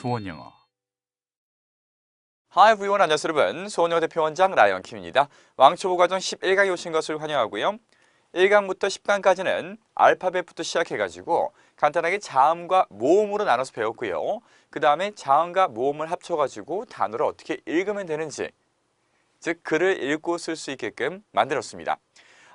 수원영어. Hi everyone, 안녕하세요 여러분. 수원영어 대표원장 라이언 킴입니다. 왕초보 과정 11강에 오신 것을 환영하고요. 1강부터 10강까지는 알파벳부터 시작해가지고 간단하게 자음과 모음으로 나눠서 배웠고요. 그 다음에 자음과 모음을 합쳐가지고 단어를 어떻게 읽으면 되는지, 즉 글을 읽고 쓸 수 있게끔 만들었습니다.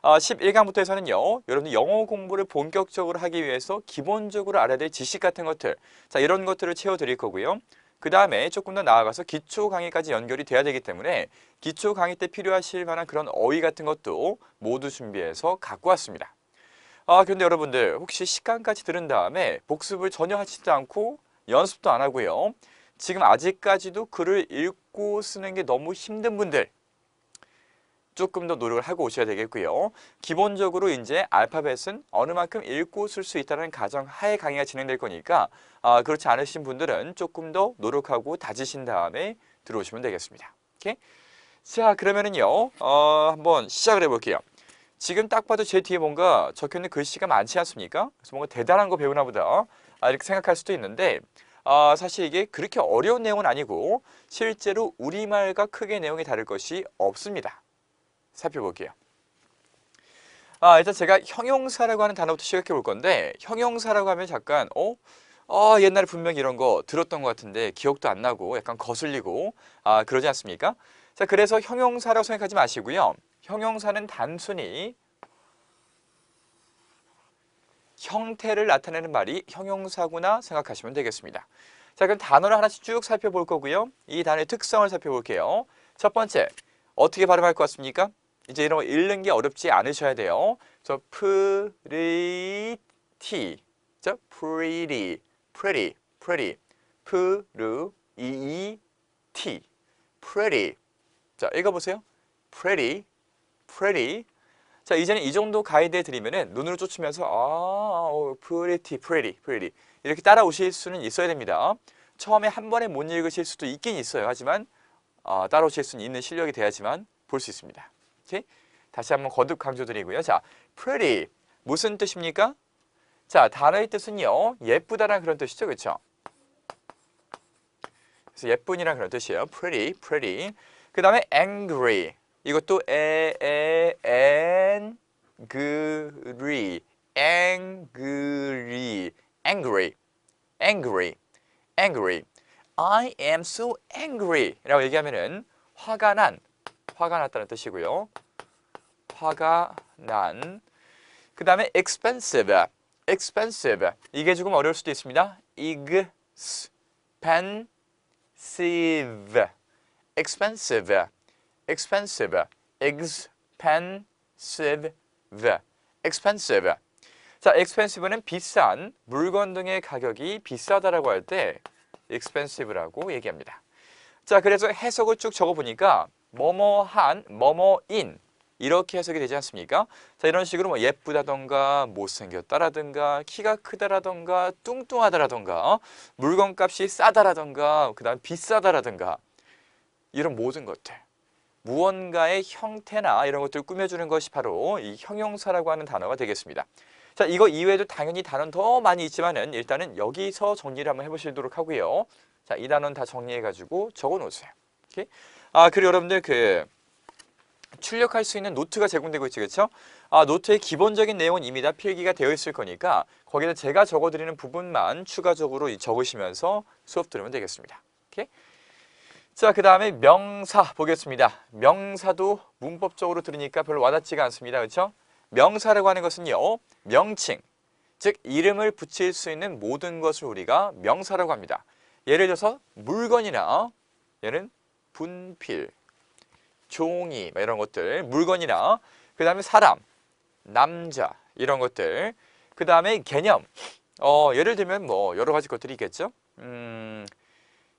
11강부터 해서는요, 여러분들 영어 공부를 본격적으로 하기 위해서 기본적으로 알아야 될 지식 같은 것들, 자 이런 것들을 채워드릴 거고요. 그 다음에 조금 더 나아가서 기초 강의까지 연결이 돼야 되기 때문에 기초 강의 때 필요하실 만한 그런 어휘 같은 것도 모두 준비해서 갖고 왔습니다. 그런데 여러분들 혹시 시간까지 들은 다음에 복습을 전혀 하시지도 않고 연습도 안 하고요. 지금 아직까지도 글을 읽고 쓰는 게 너무 힘든 분들, 조금 더 노력을 하고 오셔야 되겠고요. 기본적으로 이제 알파벳은 어느 만큼 읽고 쓸 수 있다는 가정 하에 강의가 진행될 거니까 그렇지 않으신 분들은 조금 더 노력하고 다지신 다음에 들어오시면 되겠습니다. 오케이? 자, 그러면은요, 한번 시작을 해볼게요. 지금 딱 봐도 제 뒤에 뭔가 적혀있는 글씨가 많지 않습니까? 그래서 뭔가 대단한 거 배우나 보다 이렇게 생각할 수도 있는데 사실 이게 그렇게 어려운 내용은 아니고 실제로 우리말과 크게 내용이 다를 것이 없습니다. 살펴볼게요. 일단 제가 형용사라고 하는 단어부터 시작해 볼 건데, 형용사라고 하면 잠깐 옛날에 분명히 이런 거 들었던 것 같은데 기억도 안 나고 약간 거슬리고 그러지 않습니까? 자, 그래서 형용사라고 생각하지 마시고요. 형용사는 단순히 형태를 나타내는 말이 형용사구나 생각하시면 되겠습니다. 자, 그럼 단어를 하나씩 쭉 살펴볼 거고요. 이 단어의 특성을 살펴볼게요. 첫 번째, 어떻게 발음할 것 같습니까? 이제 이런 거 읽는 게 어렵지 않으셔야 돼요. pretty, 자, pretty, pretty. 자, 읽어보세요. pretty. 자, 이제는 이 정도 가이드 드리면은 눈으로 쫓으면서 pretty 이렇게 따라오실 수는 있어야 됩니다. 처음에 한 번에 못 읽으실 수도 있긴 있어요. 하지만 따라오실 수는 있는 실력이 돼야지만 볼 수 있습니다. 오케이? 다시 한번 거듭 강조드리고요. 자, pretty 무슨 뜻입니까? 자, 단어의 뜻은요, 예쁘다라는 그런 뜻이죠, 그렇죠? 그래서 예쁜이라는 그런 뜻이에요. pretty. 그 다음에 angry. 이것도 angry. I am so angry 라고 얘기하면은 화가 났다는 뜻이고요. 화가 난. 그 다음에 expensive. 이게 조금 어려울 수도 있습니다. expensive. 자, expensive는 비싼 물건 등의 가격이 비싸다라고 할 때 expensive라고 얘기합니다. 자, 그래서 해석을 쭉 적어보니까 뭐뭐한, 뭐뭐인 이렇게 해석이 되지 않습니까? 자, 이런 식으로 뭐 예쁘다던가 못생겼다라던가 키가 크다라던가 뚱뚱하다라던가 물건값이 싸다라던가 그 다음 비싸다라던가 이런 모든 것들, 무언가의 형태나 이런 것들을 꾸며주는 것이 바로 이 형용사라고 하는 단어가 되겠습니다. 자, 이거 이외에도 당연히 단어는 더 많이 있지만은 일단은 여기서 정리를 한번 해보시도록 하고요. 자, 이 단어는 다 정리해가지고 적어놓으세요. 오케이? 그리고 여러분들 출력할 수 있는 노트가 제공되고 있죠, 그렇죠? 노트의 기본적인 내용은 이미 다 필기가 되어 있을 거니까 거기다 제가 적어드리는 부분만 추가적으로 적으시면서 수업 들으면 되겠습니다. 오케이? 자, 그 다음에 명사 보겠습니다. 명사도 문법적으로 들으니까 별로 와닿지가 않습니다. 그렇죠? 명사라고 하는 것은요, 명칭, 즉 이름을 붙일 수 있는 모든 것을 우리가 명사라고 합니다. 예를 들어서 물건이나 얘는 분필, 종이 이런 것들, 물건이나 그 다음에 사람, 남자 이런 것들, 그 다음에 개념, 예를 들면 뭐 여러 가지 것들이 있겠죠. 예를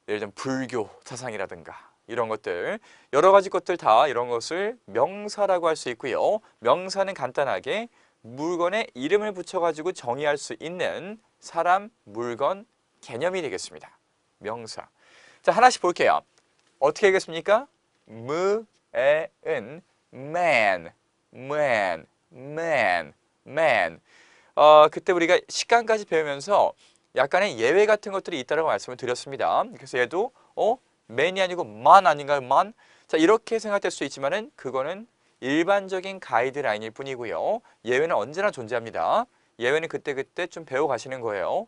들면 불교 사상이라든가 이런 것들, 여러 가지 것들 다 이런 것을 명사라고 할 수 있고요. 명사는 간단하게 물건에 이름을 붙여가지고 정의할 수 있는 사람, 물건, 개념이 되겠습니다. 명사. 자, 하나씩 볼게요. 어떻게 하겠습니까? 무에은 man. 그때 우리가 식감까지 배우면서 약간의 예외 같은 것들이 있다고 말씀을 드렸습니다. 그래서 얘도 man이 아니고 man 아닌가요? man? 자, 이렇게 생각될 수 있지만은 그거는 일반적인 가이드라인일 뿐이고요. 예외는 언제나 존재합니다. 예외는 그때그때 좀 배워가시는 거예요.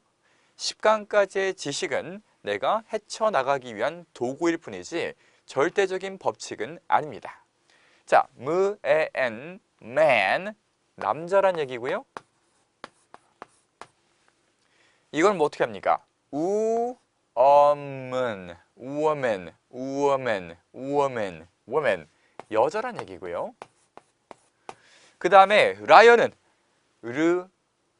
10강까지의 지식은 내가 헤쳐나가기 위한 도구일 뿐이지 절대적인 법칙은 아닙니다. 자, man, man, 남자란 얘기고요. 이건 뭐 어떻게 합니까? woman, woman, woman, woman, woman, 여자란 얘기고요. 그 다음에 라이언은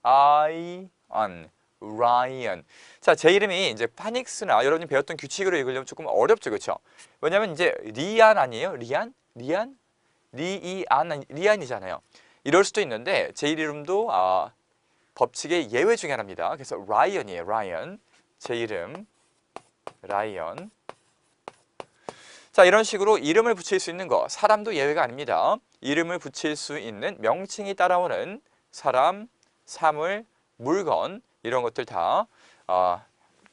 lion, 라이언. 자, 제 이름이 이제 파닉스나 여러분이 배웠던 규칙으로 읽으려면 조금 어렵죠, 그렇죠? 왜냐면 이제 리안 아니에요? 리안? 리안이잖아요. 이럴 수도 있는데 제 이름도 법칙의 예외 중에 하나입니다. 그래서 라이언이에요, 라이언. 제 이름 라이언. 자, 이런 식으로 이름을 붙일 수 있는 거, 사람도 예외가 아닙니다. 이름을 붙일 수 있는 명칭이 따라오는 사람, 사물, 물건 이런 것들 다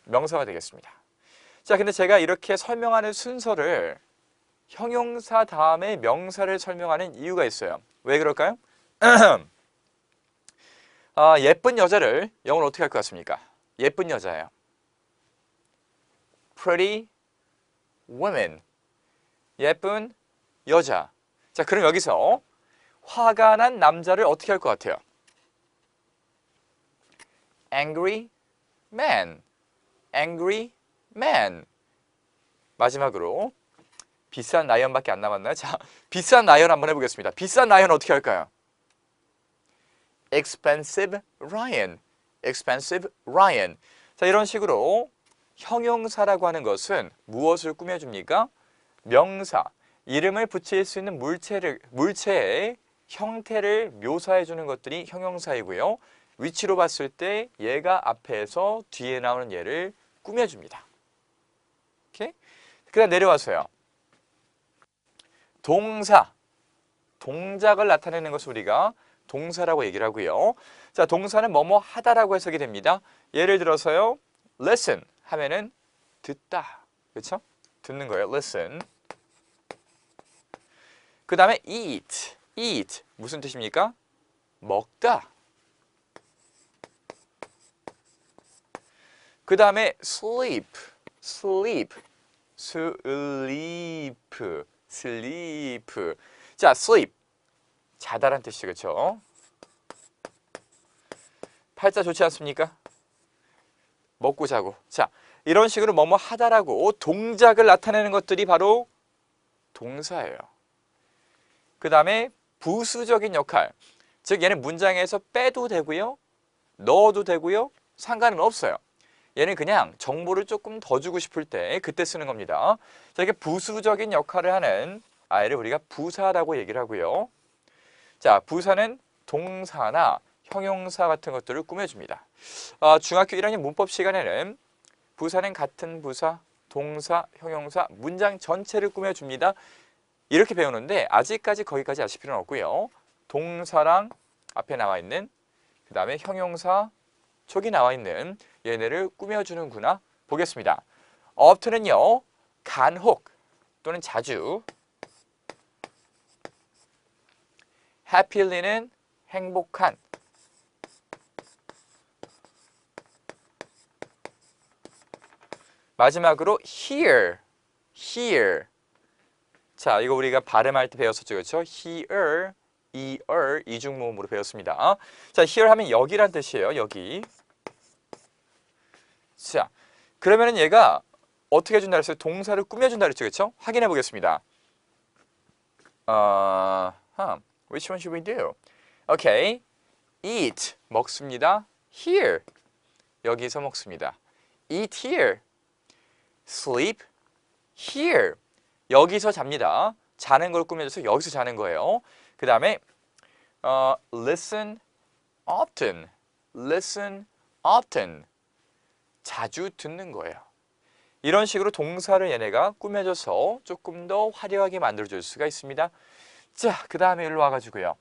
명사가 되겠습니다. 자, 근데 제가 이렇게 설명하는 순서를 형용사 다음에 명사를 설명하는 이유가 있어요. 왜 그럴까요? 예쁜 여자를 영어로 어떻게 할 것 같습니까? 예쁜 여자예요. Pretty woman. 예쁜 여자. 자, 그럼 여기서 화가 난 남자를 어떻게 할 것 같아요? Angry man. Angry man. 마지막으로 비싼 라이언밖에 안 남았나요? 자, 비싼 라이언 한번 해보겠습니다. 비싼 라이언 어떻게 할까요? Expensive lion. Expensive lion. 자, 이런 식으로 형용사라고 하는 것은 무엇을 꾸며줍니까? 명사, 이름을 붙일 수 있는 물체의 형태를 묘사해 주는 것들이 형용사이고요. 위치로 봤을 때 얘가 앞에서 뒤에 나오는 얘를 꾸며줍니다. 오케이? 그 다음 내려와서요. 동사, 동작을 나타내는 것을 우리가 동사라고 얘기를 하고요. 자, 동사는 뭐뭐 하다라고 해석이 됩니다. 예를 들어서요. listen 하면은 듣다. 그렇죠? 듣는 거예요. listen. 그 다음에 eat. eat. 무슨 뜻입니까? 먹다. 그 다음에 sleep. sleep. sleep. sleep. 자, sleep. 자다란 뜻이죠. 그렇죠? 팔자 좋지 않습니까? 먹고 자고. 자, 이런 식으로 뭐뭐 하다라고 동작을 나타내는 것들이 바로 동사예요. 그 다음에 부수적인 역할. 즉 얘는 문장에서 빼도 되고요. 넣어도 되고요. 상관은 없어요. 얘는 그냥 정보를 조금 더 주고 싶을 때 그때 쓰는 겁니다. 자, 이렇게 부수적인 역할을 하는 아이를 우리가 부사라고 얘기를 하고요. 자, 부사는 동사나 형용사 같은 것들을 꾸며줍니다. 중학교 1학년 문법 시간에는 부사는 같은 부사, 동사, 형용사, 문장 전체를 꾸며줍니다. 이렇게 배우는데 아직까지 거기까지 아실 필요는 없고요. 동사랑 앞에 나와 있는 그 다음에 형용사 촉이 나와 있는 얘네를 꾸며주는구나 보겠습니다. often은요. 간혹 또는 자주. happy는 행복한. 마지막으로 hear. hear. 자, 이거 우리가 발음할 때 배웠었죠. 그렇죠? hear, ear 이중모음으로 배웠습니다. 자, hear 하면 여기란 뜻이에요. 여기. 자, 그러면은 얘가 어떻게 해준다 그랬어요? 동사를 꾸며준다 그랬죠. 그렇죠? 확인해 보겠습니다. Which one should we do? Okay. eat 먹습니다. here 여기서 먹습니다. eat here. sleep here 여기서 잡니다. 자는 걸 꾸며줘서 여기서 자는 거예요. 그 다음에 listen often. listen often. 자주 듣는 거예요. 이런 식으로 동사를 얘네가 꾸며줘서 조금 더 화려하게 만들어줄 수가 있습니다. 자, 그 다음에 일로 와가지고요.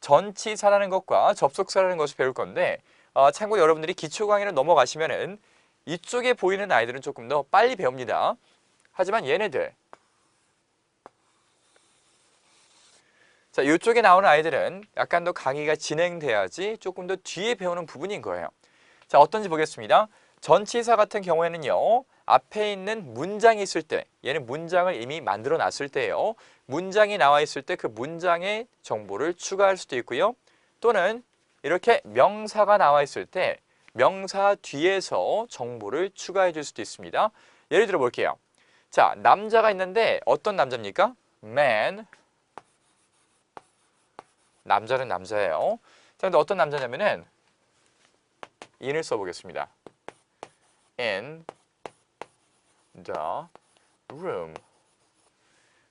전치사라는 것과 접속사라는 것을 배울 건데 참고로 여러분들이 기초 강의를 넘어가시면은 이쪽에 보이는 아이들은 조금 더 빨리 배웁니다. 하지만 얘네들, 자, 이쪽에 나오는 아이들은 약간 더 강의가 진행돼야지 조금 더 뒤에 배우는 부분인 거예요. 자, 어떤지 보겠습니다. 전치사 같은 경우에는요, 앞에 있는 문장이 있을 때, 얘는 문장을 이미 만들어 놨을 때예요. 문장이 나와 있을 때 그 문장에 정보를 추가할 수도 있고요. 또는 이렇게 명사가 나와 있을 때 명사 뒤에서 정보를 추가해 줄 수도 있습니다. 예를 들어 볼게요. 자, 남자가 있는데 어떤 남자입니까? man. 남자는 남자예요. 자, 근데 어떤 남자냐면은 in을 써보겠습니다. in the room.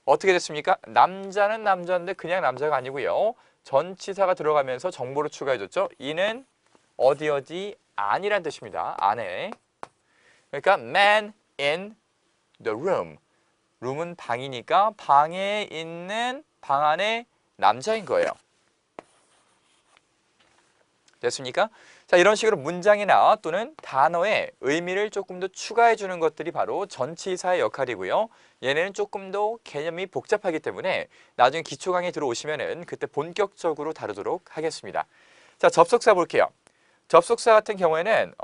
어떻게 됐습니까? 남자는 남자인데 그냥 남자가 아니고요. 전치사가 들어가면서 정보를 추가해줬죠. in은 어디 안이란 뜻입니다. 안에. 그러니까 man in the room. room은 방이니까 방에 있는 방 안에 남자인 거예요. 됐습니까? 자, 이런 식으로 문장이나 또는 단어에 의미를 조금 더 추가해 주는 것들이 바로 전치사의 역할이고요. 얘네는 조금 더 개념이 복잡하기 때문에 나중에 기초 강의 들어오시면은 그때 본격적으로 다루도록 하겠습니다. 자, 접속사 볼게요. 접속사 같은 경우에는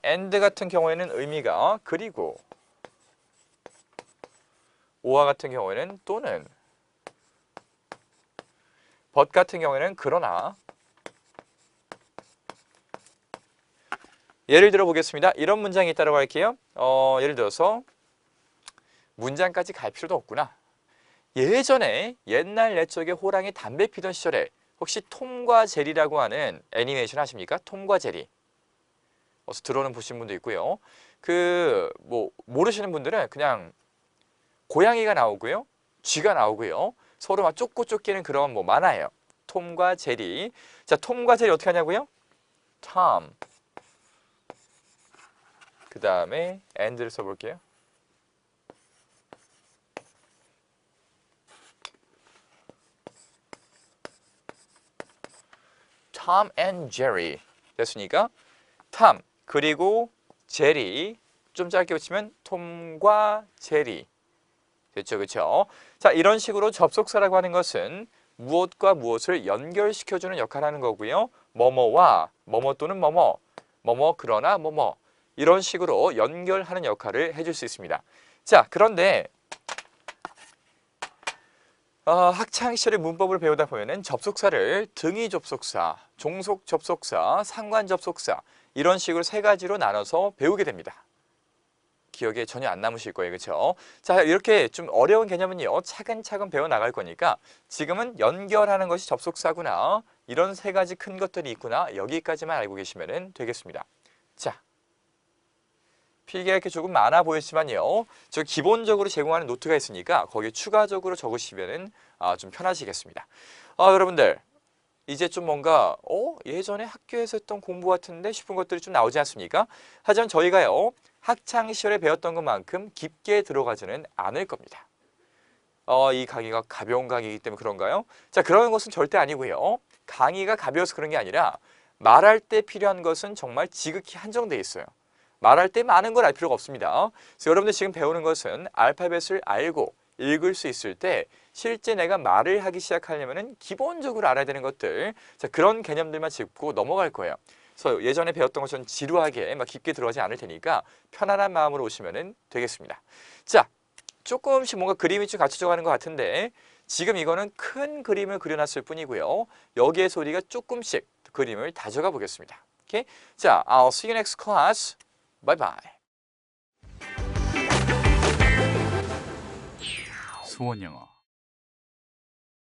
and 같은 경우에는 의미가 그리고, 오와 같은 경우에는 또는, but 같은 경우에는 그러나. 예를 들어 보겠습니다. 이런 문장이 있다고 할게요. 예를 들어서 문장까지 갈 필요도 없구나. 예전에 옛날 옛적에 호랑이 담배 피던 시절에 혹시 톰과 제리라고 하는 애니메이션 아십니까? 톰과 제리. 어서 들어는 보신 분도 있고요. 모르시는 분들은 그냥 고양이가 나오고요. 쥐가 나오고요. 서로 막 쫓고 쫓기는 그런 만화예요. 톰과 제리. 자, 톰과 제리 어떻게 하냐고요? 톰. 그 다음에 and를 써볼게요. Tom and Jerry 됐으니까 톰 그리고 제리, 좀 짧게 붙이면 톰과 제리. 됐죠, 그렇죠? 자, 이런 식으로 접속사라고 하는 것은 무엇과 무엇을 연결시켜주는 역할을 하는 거고요. 뭐뭐와 뭐뭐 또는 뭐뭐, 뭐뭐 그러나 뭐뭐, 이런 식으로 연결하는 역할을 해줄 수 있습니다. 자, 그런데 학창시절에 문법을 배우다 보면은 접속사를 등위 접속사, 종속 접속사, 상관 접속사, 이런 식으로 세 가지로 나눠서 배우게 됩니다. 기억에 전혀 안 남으실 거예요, 그렇죠? 자, 이렇게 좀 어려운 개념은요, 차근차근 배워나갈 거니까 지금은 연결하는 것이 접속사구나, 이런 세 가지 큰 것들이 있구나, 여기까지만 알고 계시면 되겠습니다. 자, 필기가 이렇게 조금 많아 보이지만요, 저 기본적으로 제공하는 노트가 있으니까 거기에 추가적으로 적으시면 좀 편하시겠습니다. 여러분들 이제 좀 뭔가 예전에 학교에서 했던 공부 같은데 싶은 것들이 좀 나오지 않습니까? 하지만 저희가요, 학창시절에 배웠던 것만큼 깊게 들어가지는 않을 겁니다. 이 강의가 가벼운 강의이기 때문에 그런가요? 자, 그런 것은 절대 아니고요. 강의가 가벼워서 그런 게 아니라 말할 때 필요한 것은 정말 지극히 한정되어 있어요. 말할 때 많은 걸 알 필요가 없습니다. 그래서 여러분들 지금 배우는 것은 알파벳을 알고 읽을 수 있을 때 실제 내가 말을 하기 시작하려면 기본적으로 알아야 되는 것들, 자, 그런 개념들만 짚고 넘어갈 거예요. 그래서 예전에 배웠던 것처럼 지루하게 막 깊게 들어가지 않을 테니까 편안한 마음으로 오시면 되겠습니다. 자, 조금씩 뭔가 그림이 좀 갖춰져 가는 것 같은데 지금 이거는 큰 그림을 그려놨을 뿐이고요. 여기에서 우리가 조금씩 그림을 다져가 보겠습니다. 오케이? 자, I'll see you next class. Bye bye. 수원 영어